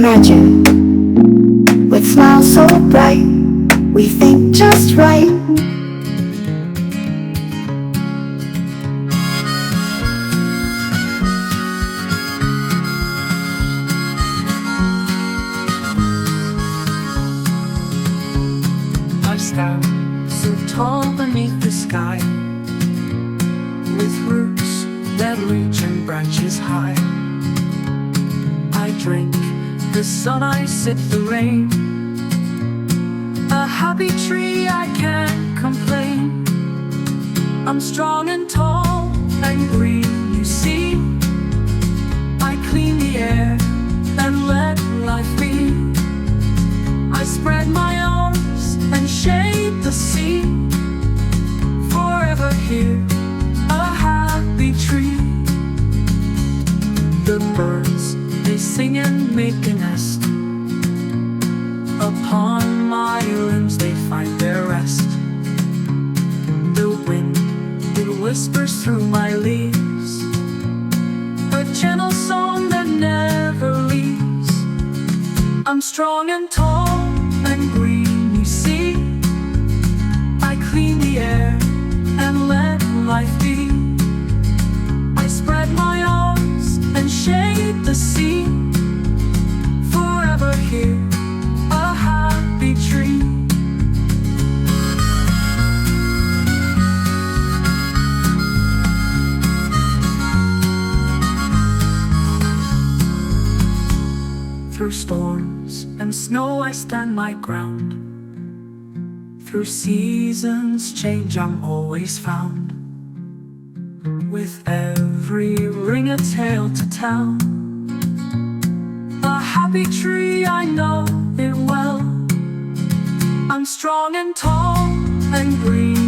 imagine, with smiles so bright, we think just right. I stand so tall beneath the sky, with roots that reach and branches high. I drink the sun, I sip the rain. A happy tree, I can't complain. I'm strong and tall and green, you see. I clean the air and let life be. I spread my arms and shade the sea. Forever here, a happy tree. The birds, they sing and make a nest. Upon my limbs they find their rest. The wind, it whispers through my leaves, a gentle song that never leaves. I'm strong and tall and green, you see. I clean the air and let life be. I spread my arms and shade the sea. Forever here, a happy tree. Through storms and snow I stand my ground. Through seasons change I'm always found. With every ring a tale to tell. A happy tree, I know it well. I'm strong and tall and green,